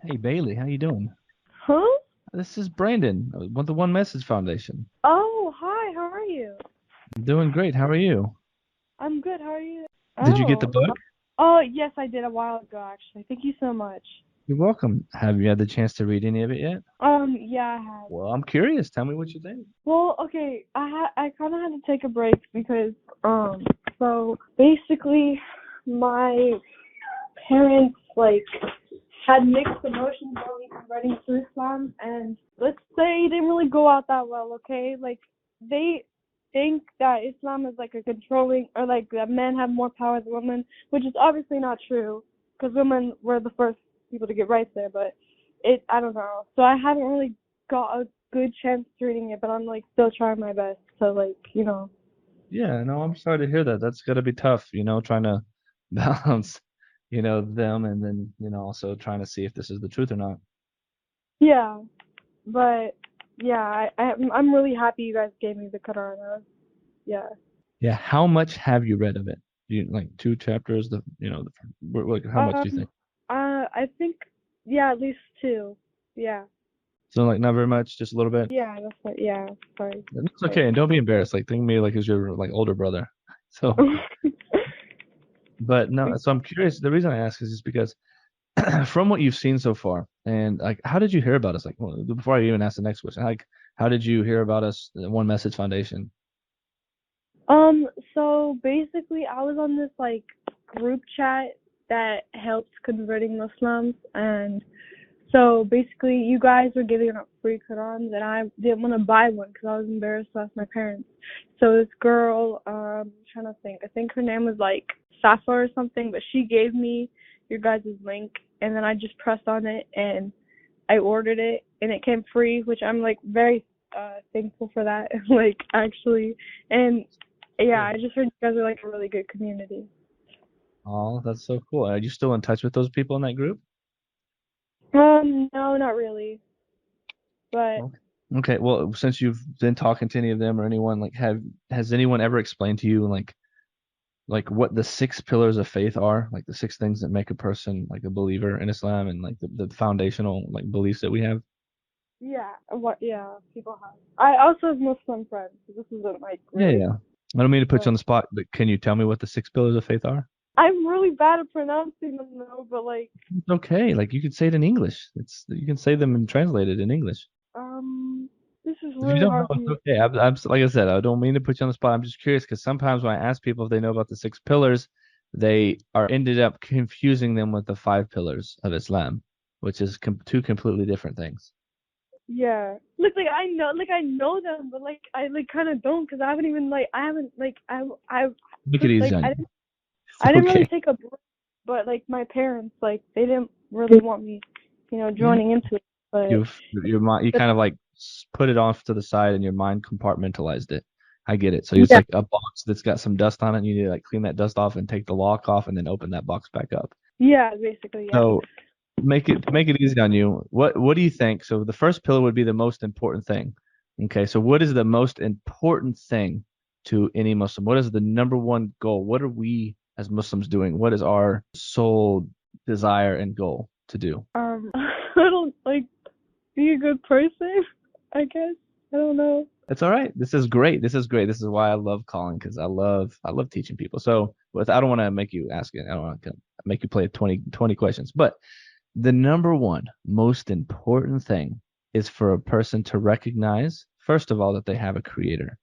Hey Bailey, how you doing? Huh? This is Brandon with the One Message Foundation. Oh, hi, how are you? I'm doing great. How are you? I'm good, how are you? Did you get the Oh. book? Oh, yes, I did a while ago, actually. Thank you so much. You're welcome. Have you had the chance to read any of it yet? Yeah, I had. Well, I'm curious. Tell me what you think. Well, okay, I kind of had to take a break because, so basically, my parents, had mixed emotions while we converting to Islam, and let's say it didn't really go out that well, okay? Like, they think that Islam is like a controlling, or like that men have more power than women, which is obviously not true, because women were the first people to get rights there, but I don't know. So I haven't really got a good chance to reading it, but I'm like still trying my best to Yeah, no, I'm sorry to hear that. That's got to be tough, trying to balance, them and then, also trying to see if this is the truth or not. yeah, but yeah, I'm really happy you guys gave me the Quran. Yeah. Yeah, how much have you read of it? You like two chapters, like how much do you Um, think? I think, yeah, at least two. Yeah. So like not very much, just a little bit. Yeah, that's what, yeah, sorry. It's Sorry. okay, and don't be embarrassed. Like think of me like as your like older brother. So, but no. So I'm curious. The reason I ask is just because from what you've seen so far, and like, how did you hear about us? Like, well, before I even ask the next question, like, how did you hear about us, the One Message Foundation? So basically I was on this group chat that helps converting Muslims, and so basically you guys were giving out free Qurans and I didn't want to buy one because I was embarrassed to ask my parents. So this girl, I'm trying to think, I think her name was like Safa or something, but she gave me your guys' link and then I just pressed on it and I ordered it and it came free, which I'm like very thankful for that. Like actually, and yeah, Good. I just heard you guys are like a really good community. Oh, that's so cool. Are you still in touch with those people in that group? No, not really, but Okay. Okay. Well, since you've been talking to any of them or anyone, like, has anyone ever explained to you like what the six pillars of faith are, like the six things that make a person like a believer in Islam and like the foundational like beliefs that we have? yeah, what? Yeah, people have. I also have Muslim friends. So this isn't like Yeah, really. yeah. I don't mean to put you But on the spot, but can you tell me what the six pillars of faith are? I'm really bad at pronouncing them though. But It's okay. Like you could say it in English. It's you can say them and translate it in English. um, this is If you really don't know, hard for it's me. okay. Like I said, I don't mean to put you on the spot. I'm just curious because sometimes when I ask people if they know about the six pillars, they are ended up confusing them with the five pillars of Islam, which is two completely different things. Yeah, I know them, but I kind of don't because I haven't even I haven't I Make it easy on you. I It's didn't really okay. take a break, but my parents they didn't really want me, Yeah, joining into it. But your mind, you but kind of like put it off to the side, and your mind compartmentalized it. I get it. So it's yeah, like a box that's got some dust on it, and you need to like clean that dust off and take the lock off, and then open that box back up. yeah, basically, yeah. So make it easy on you. What do you think? So the first pillar would be the most important thing. Okay, so what is the most important thing to any Muslim? What is the number one goal? What are we as Muslims doing? What is our sole desire and goal to do? I don't be a good person. I guess I don't know. That's all right. This is great. This is great. This is why I love calling because I love teaching people. So I don't want to make you ask it. I don't want to make you play 20 questions. But the number one most important thing is for a person to recognize, first of all, that they have a creator.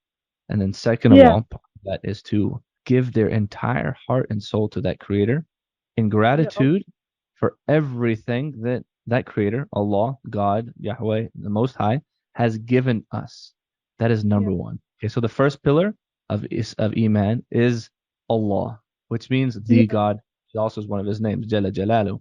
And then second of Yeah, all, that is to give their entire heart and soul to that creator in yeah, gratitude for everything that that creator, Allah, God, Yahweh, the Most High, has given us. That is yeah, number one. Okay, so the first pillar of Iman is Allah, which means the yeah, God. It also is one of his names, Jalla Jalalu,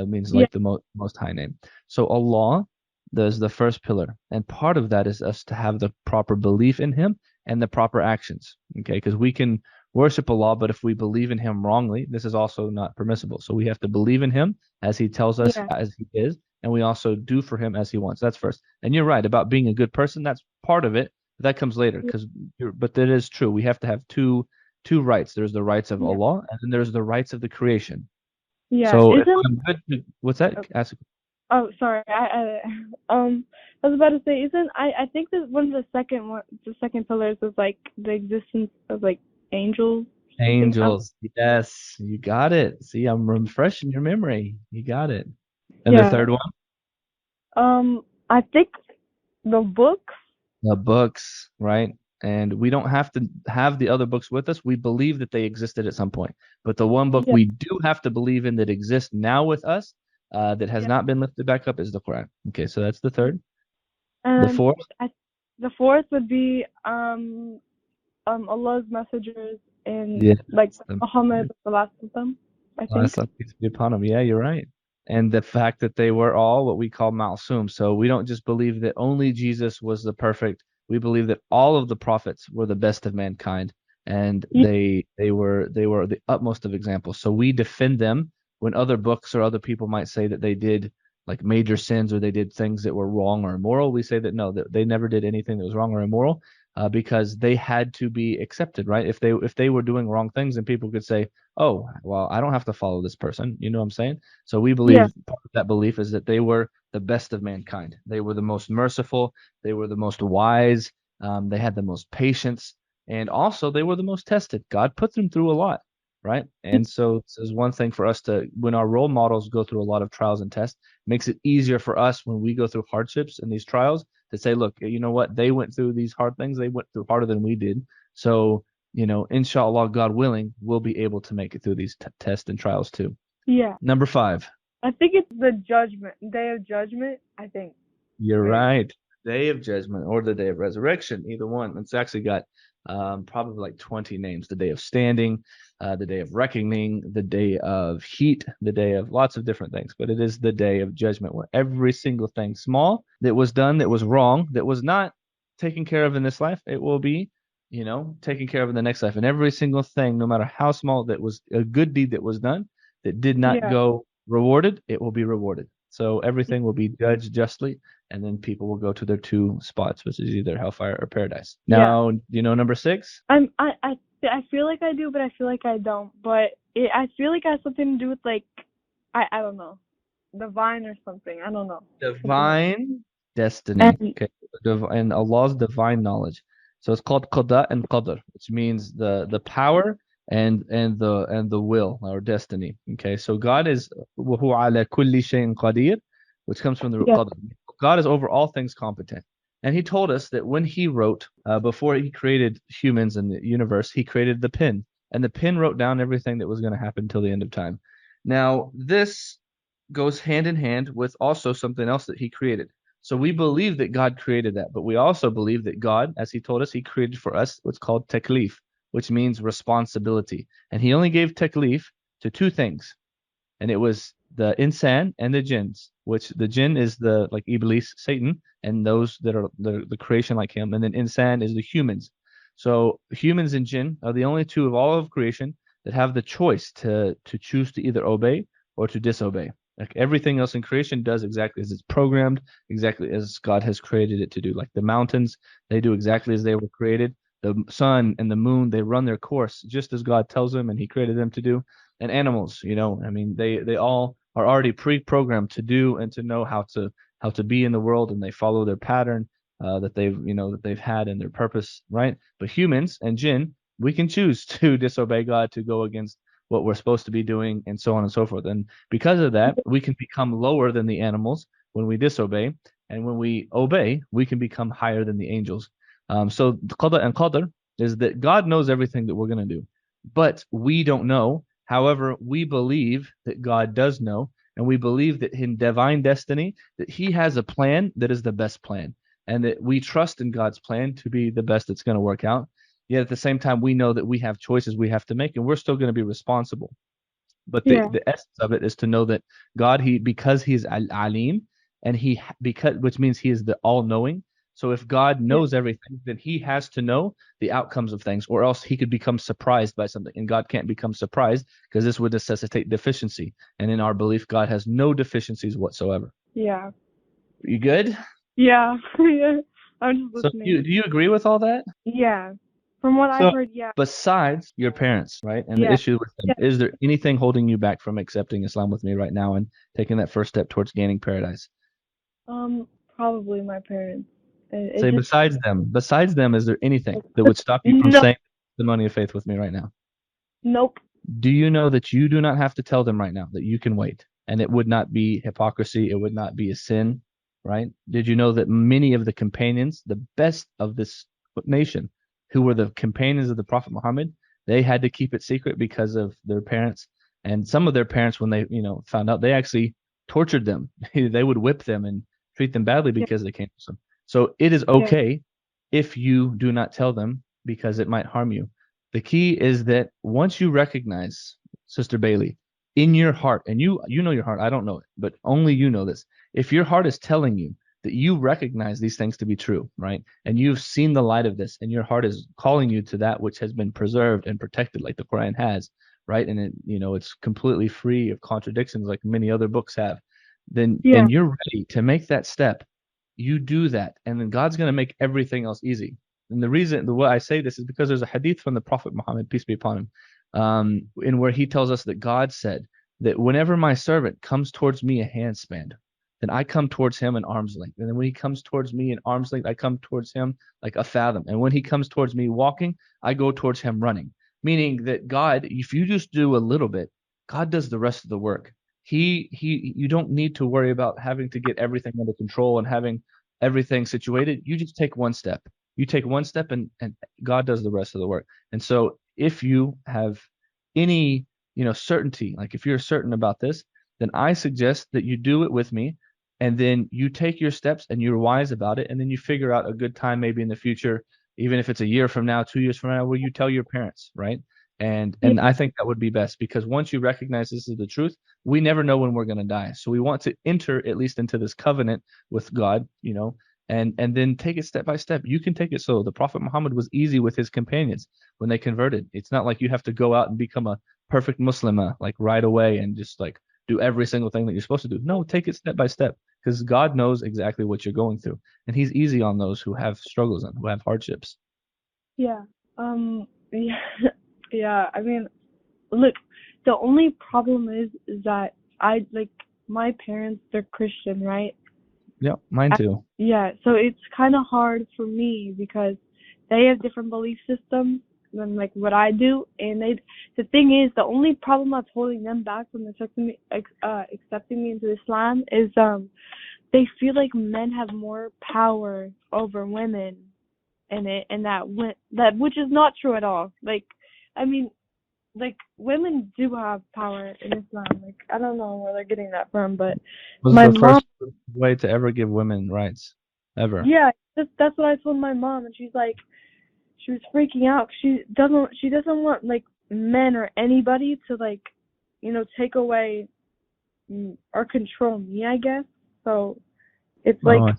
means yeah, like the most high name. So Allah, there's the first pillar, and part of that is us to have the proper belief in Him and the proper actions. Okay, because we can worship Allah, but if we believe in Him wrongly, this is also not permissible. So we have to believe in Him as He tells us yeah, as He is, and we also do for Him as He wants. That's first. And you're right about being a good person. That's part of it. But that comes later, yeah, but that is true. We have to have two rights. There's the rights of yeah. Allah, and then there's the rights of the creation. Yeah. So if Isn't I'm good, what's that? oh, Ask. Oh, sorry. I was about to say, isn't I think that one of the second pillars is like the existence of like angels or something. Angels. Yes, you got it. See, I'm refreshing your memory. You got it. And the Yeah. third one? I think the books. The books, right? And we don't have to have the other books with us. We believe that they existed at some point. But the one book Yeah. we do have to believe in that exists now with us, that has Yeah. not been lifted back up is the Quran. Okay, so that's the third. The And fourth? I, the fourth would be Allah's messengers and Yes. like The Muhammad, the last of them. I think. last peace be upon them. Yeah, you're right. And the fact that they were all what we call Ma'sum. So we don't just believe that only Jesus was the perfect. We believe that all of the prophets were the best of mankind, and Yeah. they were the utmost of examples. So we defend them when other books or other people might say that they did like major sins or they did things that were wrong or immoral. We say that no, that they never did anything that was wrong or immoral, because they had to be accepted, right? If they were doing wrong things, and people could say, oh, well, I don't have to follow this person. You know what I'm saying? So we Yeah. believe part of that belief is that they were the best of mankind. They were the most merciful. They were the most wise. They had the most patience. And also, they were the most tested. God put them through a lot, right? And so this is one thing for us to, when our role models go through a lot of trials and tests, makes it easier for us when we go through hardships and these trials to say, look, you know what? They went through these hard things. They went through harder than we did. So inshallah, God willing, we'll be able to make it through these tests and trials too. Yeah. Number five, I think it's the judgment, day of judgment. I think. you're Right. right. Day of judgment or the day of resurrection, either one. It's actually got probably like 20 names: the day of standing, the day of reckoning, the day of heat, the day of lots of different things. But it is the day of judgment where every single thing small that was done, that was wrong, that was not taken care of in this life, it will be, taken care of in the next life. And every single thing, no matter how small, that was a good deed that was done, that did not Yeah. go rewarded, it will be rewarded. So everything will be judged justly, and then people will go to their two spots, which is either hellfire or paradise. Yeah. Now, number six? I feel like I do, but I feel like I don't. But I feel like it has something to do with like I don't know, divine or something. I don't know. Something like Divine destiny. and Okay. And Allah's divine knowledge. So it's called qada and qadr, which means the power and the will or destiny. Okay. So God is وَهُوَ عَلَى كُلِّ شَيْءٍ قَدِيرٌ, which comes from the root yeah. qadr. God is over all things competent. And he told us that when he wrote, before he created humans and the universe, he created the pen. And the pen wrote down everything that was going to happen until the end of time. Now, this goes hand in hand with also something else that he created. So we believe that God created that, but we also believe that God, as he told us, he created for us what's called taklif, which means responsibility. And he only gave taklif to two things, and it was the insan and the jinns, which the jinn is the like Iblis, Satan, and those that are the creation like him, and then insan is the humans. So humans and jinn are the only two of all of creation that have the choice to choose to either obey or to disobey. Like everything else in creation does exactly as it's programmed, exactly as God has created it to do. Like the mountains, they do exactly as they were created. The sun and the moon, they run their course just as God tells them and he created them to do. And animals, I mean, they all are already pre-programmed to do and to know how to be in the world, and they follow their pattern, that they've had in their purpose, right? But humans and jinn, we can choose to disobey God, to go against what we're supposed to be doing, and so on and so forth. And because of that, we can become lower than the animals when we disobey, and when we obey, we can become higher than the angels. So the qada and qadr is that God knows everything that we're going to do, but we don't know. However, we believe that God does know, and we believe that in divine destiny, that he has a plan that is the best plan, and that we trust in God's plan to be the best that's going to work out. Yet at the same time, we know that we have choices we have to make, and we're still going to be responsible. But the, Yeah. the essence of it is to know that God, because he's alim, and which means he is the all-knowing. So if God Yeah. knows everything, then he has to know the outcomes of things, or else he could become surprised by something. And God can't become surprised because this would necessitate deficiency. And in our belief, God has no deficiencies whatsoever. Yeah. You good? Yeah. Yeah. I'm just So listening. do you agree with all that? Yeah. From what I've So heard, yeah, besides your parents, right, and the yeah, issue with them, yeah. is there anything holding you back from accepting Islam with me right now and taking that first step towards gaining paradise? Probably my parents. It Say just besides them, is there anything that would stop you from no, saying the money of faith with me right now? nope. Do you know that you do not have to tell them right now that you can wait? And it would not be hypocrisy, it would not be a sin, right? Did you know that many of the companions, the best of this nation, who were the companions of the Prophet Muhammad, they had to keep it secret because of their parents. And some of their parents, when they, found out, they actually tortured them. They would whip them and treat them badly Yeah, because they came to them. So it is yeah, okay if you do not tell them because it might harm you. The key is that once you recognize, Sister Bailey, in your heart, and you know your heart, I don't know it, but only you know this. If your heart is telling you that you recognize these things to be true, right? And you've seen the light of this, and your heart is calling you to that which has been preserved and protected, like the Quran has, right? And it's completely free of contradictions, like many other books have. Then, yeah, and you're ready to make that step, you do that, and then God's going to make everything else easy. And the reason the way I say this is because there's a hadith from the Prophet Muhammad, peace be upon him, in where he tells us that God said that whenever my servant comes towards me a handspan, then I come towards him an arm's length. And then when he comes towards me an arm's length, I come towards him like a fathom. And when he comes towards me walking, I go towards him running. Meaning that God, if you just do a little bit, God does the rest of the work. You don't need to worry about having to get everything under control and having everything situated. You just take one step. You take one step, and God does the rest of the work. And so if you have any, certainty, like if you're certain about this, then I suggest that you do it with me, and then you take your steps and you're wise about it, and then you figure out a good time maybe in the future, even if it's a year from now, 2 years from now, where you tell your parents, right? And yeah, and I think that would be best, because once you recognize this is the truth, we never know when we're going to die. So we want to enter at least into this covenant with God, and then take it step by step. You can take it slow. The Prophet Muhammad was easy with his companions when they converted. It's not like you have to go out and become a perfect Muslim like right away and just like do every single thing that you're supposed to do. No, take it step by step, because God knows exactly what you're going through, and He's easy on those who have struggles and who have hardships. yeah. Yeah, yeah. I mean, look, the only problem is that I like my parents. They're Christian, right? Yeah, mine I, too. yeah, so it's kind of hard for me because they have different belief systems than like what I do, and the thing is, the only problem that's holding them back from accepting me into Islam is they feel like men have more power over women, and that which is not true at all. Like, I mean, like women do have power in Islam. Like, I don't know where they're getting that from, but Was my the mom, first way to ever give women rights, ever. yeah, that's what I told my mom, and she's like, she was freaking out. She doesn't want like men or anybody to like, take away or control me, I guess. So it's like Oh,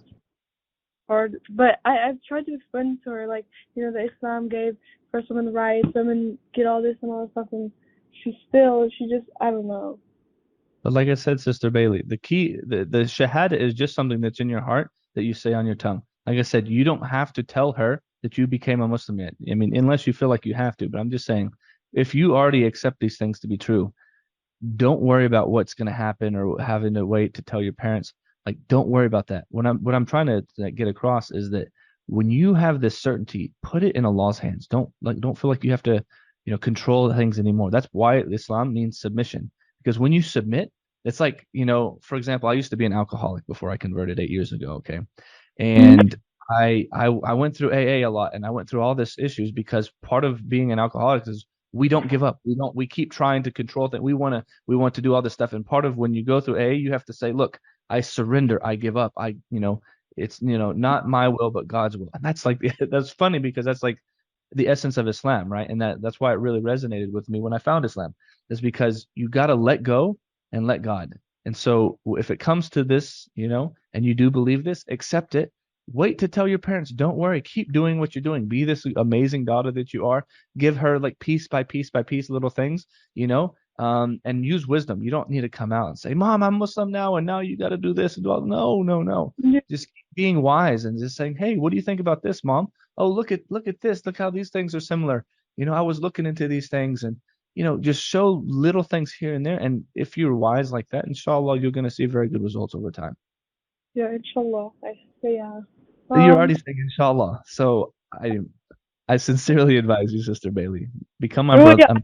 hard, but I've tried to explain to her, like, the Islam gave first women rights, women get all this and all this stuff, and she just, I don't know. but like I said, Sister Bailey, the key, the Shahada is just something that's in your heart that you say on your tongue. Like I said, you don't have to tell her that you became a Muslim yet. I mean, unless you feel like you have to. But I'm just saying, if you already accept these things to be true, don't worry about what's going to happen or having to wait to tell your parents. Like, don't worry about that. What I'm trying to get across is that when you have this certainty, put it in Allah's hands. Don't feel like you have to, control things anymore. That's why Islam means submission. Because when you submit, it's like, for example, I used to be an alcoholic before I converted 8 years ago. Okay. Mhm. And I went through AA a lot, and I went through all this issues because part of being an alcoholic is we don't give up. We keep trying to control things. We want to do all this stuff. And part of when you go through AA, you have to say, look, I surrender, I give up. It's not my will but God's will. And that's like that's funny because that's like the essence of Islam, right? And that's why it really resonated with me when I found Islam, is because you got to let go and let God. And so if it comes to this, and you do believe this, accept it. Wait to tell your parents. Don't worry. Keep doing what you're doing. Be this amazing daughter that you are. Give her like piece by piece by piece little things, and use wisdom. You don't need to come out and say, Mom, I'm Muslim now, and now you got to do this and do all. No, no, no. Yeah, Just keep being wise and just saying, hey, what do you think about this, Mom? oh, look at this, look how these things are similar. I was looking into these things, and just show little things here and there. And if you're wise like that, inshallah, you're going to see very good results over time. Yeah, inshallah. I say yeah. You're Um, already saying inshallah. So I sincerely advise you, Sister Bailey, become my oh brother, yeah, I've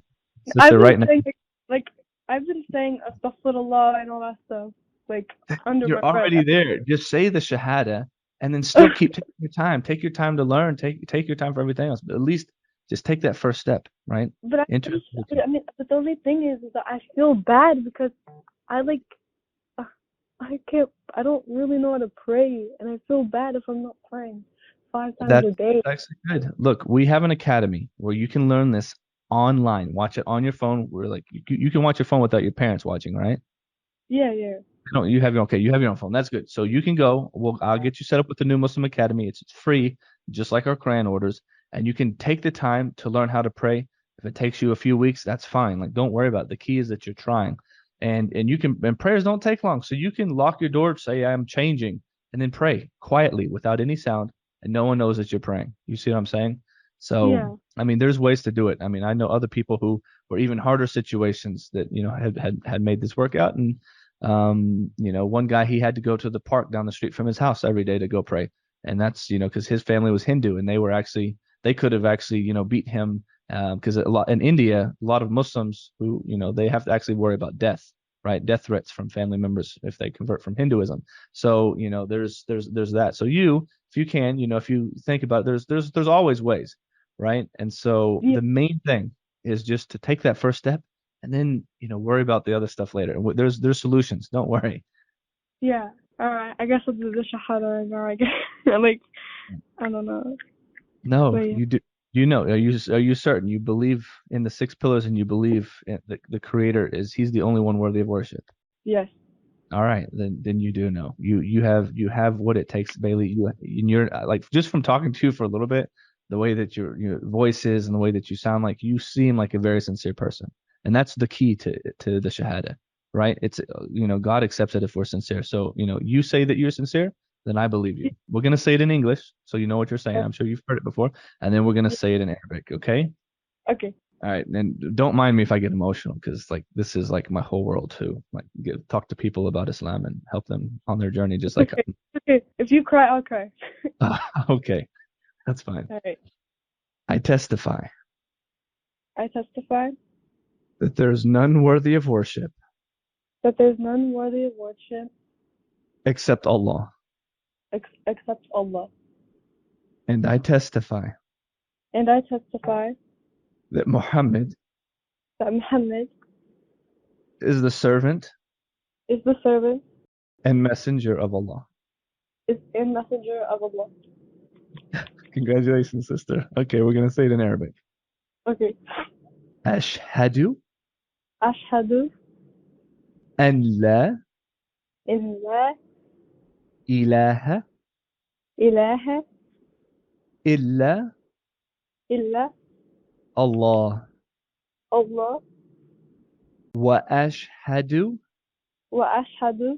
sister been right now. saying like I've been saying astaghfirullah and all that stuff like under You're my breath. already there. Just say the Shahada, and then still keep taking your time. Take your time to learn. Take your time for everything else. But at least just take that first step, right? But Enter just, the but I mean, but the only thing is that I feel bad because I like uh, I don't really know how to pray, and I feel bad if I'm not praying 5 times That's a day. actually good. Look, we have an academy where you can learn this online. Watch it on your phone. We're like you can watch your phone without your parents watching, right? Yeah, yeah, No, you have your own phone. That's good. So you can go. I'll get you set up with the new Muslim Academy. It's free, just like our Quran orders, and you can take the time to learn how to pray. If it takes you a few weeks, that's fine. Like, don't worry about it. The key is that you're trying, and you can. And prayers don't take long, so you can lock your door, say I'm changing, and then pray quietly without any sound, and no one knows that you're praying. You see what I'm saying? So, yeah, I mean, there's ways to do it. I mean, I know other people who were even harder situations that had made this work out, and one guy, he had to go to the park down the street from his house every day to go pray. And that's, because his family was Hindu, and they could have actually, beat him. Because a lot in India, a lot of Muslims who, they have to actually worry about death, right? Death threats from family members if they convert from Hinduism. So, there's that. So if you can, if you think about it, there's always ways, right? And so yeah, the main thing is just to take that first step, and then worry about the other stuff later. There's solutions. Don't worry. yeah. All right, I guess I'll do the shahada right now. I guess like I don't know, but No, yeah, you do. Are you certain you believe in the six pillars, and you believe in the Creator he's the only one worthy of worship? yes, All right, then you do know. You have what it takes, Bailey. You're like, just from talking to you for a little bit, the way that your voice is and the way that you sound, like you seem like a very sincere person, and that's the key to the Shahada, right? It's God accepts it if we're sincere. So you say that you're sincere, then I believe you. We're gonna say it in English, so you know what you're saying. yeah, I'm sure you've heard it before, and then we're gonna yeah. say it in Arabic. Okay? Okay, All right, and don't mind me if I get emotional, because like this is like my whole world too. Like, talk to people about Islam and help them on their journey, just like okay, okay. If you cry, I'll cry. okay, that's fine. All right. I testify I testify that there is none worthy of worship that there's none worthy of worship except Allah, except Allah, and I testify and I testify that Muhammad that Muhammad is the servant is the servant, and messenger of Allah. is a messenger of Allah. Congratulations, sister. Okay, we're gonna say it in Arabic. Okay. Ashhadu Ashhadu an la in la ilaha ilaha illa illa Allah, Allah, wa ashhadu wa ashhadu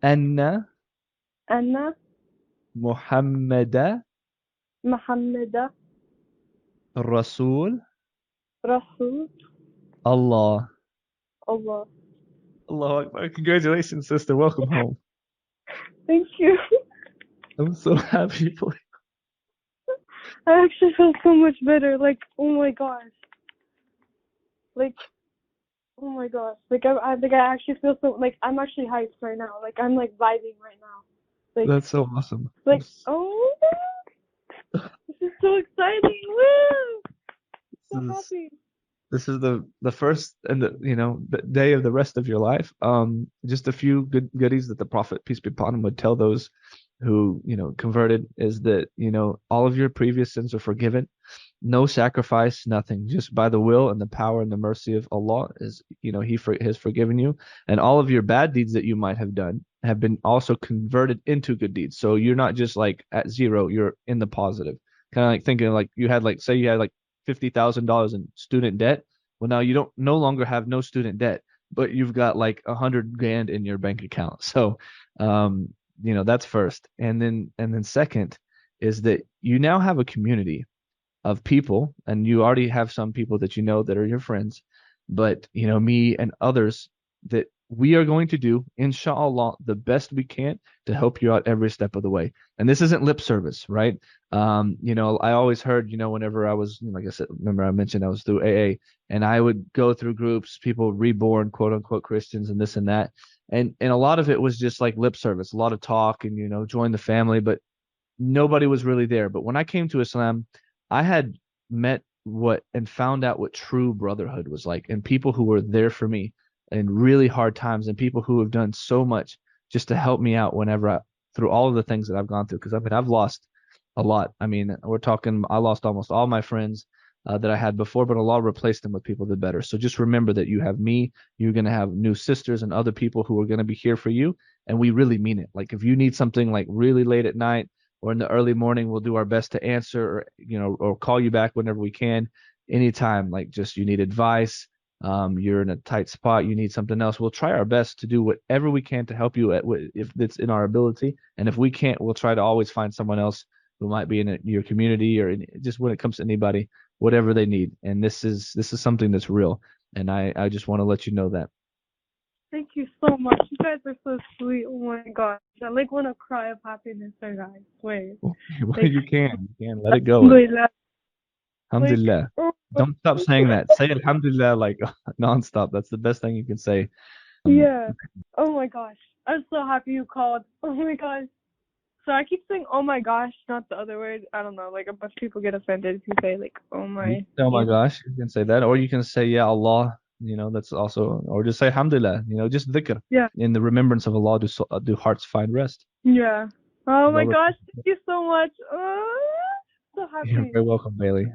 anna anna Muhammada Muhammada Rasul Rasul Allah. Allah. Allahu Akbar. Congratulations, sister. Welcome home. Thank you. I'm so happy for you. I actually feel so much better. Like, oh my gosh. Like, oh my gosh. Like, I think I actually feel so, like, I'm actually hyped right now. Like, I'm, like, vibing right now. That's so awesome. Oh, this is so exciting. Woo! So This is happy. this is the first and the day of the rest of your life. Just a few good goodies that the Prophet, peace be upon him, would tell those who converted, is that all of your previous sins are forgiven. No sacrifice, nothing, just by the will and the power and the mercy of Allah is, has forgiven you. And all of your bad deeds that you might have done have been also converted into good deeds. So you're not just like at zero, you're in the positive. Kind of like thinking, like, you had, like, say you had like $50,000 in student debt. Well, now you don't no longer have no student debt, but you've got like 100 grand in your bank account. So, that's first. And then second is that you now have a community of people, and you already have some people that you know that are your friends, but me and others, that we are going to do, inshallah, the best we can to help you out every step of the way. And this isn't lip service, right? I always heard, whenever I was, like I said, remember I mentioned I was through AA, and I would go through groups, people reborn, quote unquote Christians, and this and that. And a lot of it was just like lip service, a lot of talk and, join the family, but nobody was really there. But when I came to Islam, I had met what and found out what true brotherhood was like, and people who were there for me in really hard times, and people who have done so much just to help me out through all of the things that I've gone through. Because I mean, I've lost a lot. I mean, we're talking, I lost almost all my friends that I had before, but Allah replaced them with people that better. So just remember that you have me, you're going to have new sisters and other people who are going to be here for you. And we really mean it. Like if you need something like really late at night, or in the early morning, we'll do our best to answer, or or call you back whenever we can. Anytime, like just you need advice, you're in a tight spot, you need something else, we'll try our best to do whatever we can to help you if it's in our ability. And if we can't, we'll try to always find someone else who might be in your community, or just when it comes to anybody, whatever they need. And this is something that's real. And I just want to let you know that. Thank you so much. You guys are so sweet. Oh my gosh. I like want to cry of happiness right now. I swear. Well, Like, you can let it go. alhamdulillah. Like, Alhamdulillah. oh, Don't stop saying that. Say Alhamdulillah like nonstop. That's the best thing you can say. Um, yeah. Oh my gosh. I'm so happy you called. Oh my gosh. So I keep saying oh my gosh, not the other word. I don't know. Like a bunch of people get offended if you say like oh you my. can say, oh my Yeah. gosh, you can say that, or you can say Ya Allah. That's also, or just say Alhamdulillah. Just dhikr. Yeah. In the remembrance of Allah, do hearts find rest. Yeah. Oh my Allah, gosh. Thank you so much. Oh, so you're happy. very welcome, Bailey.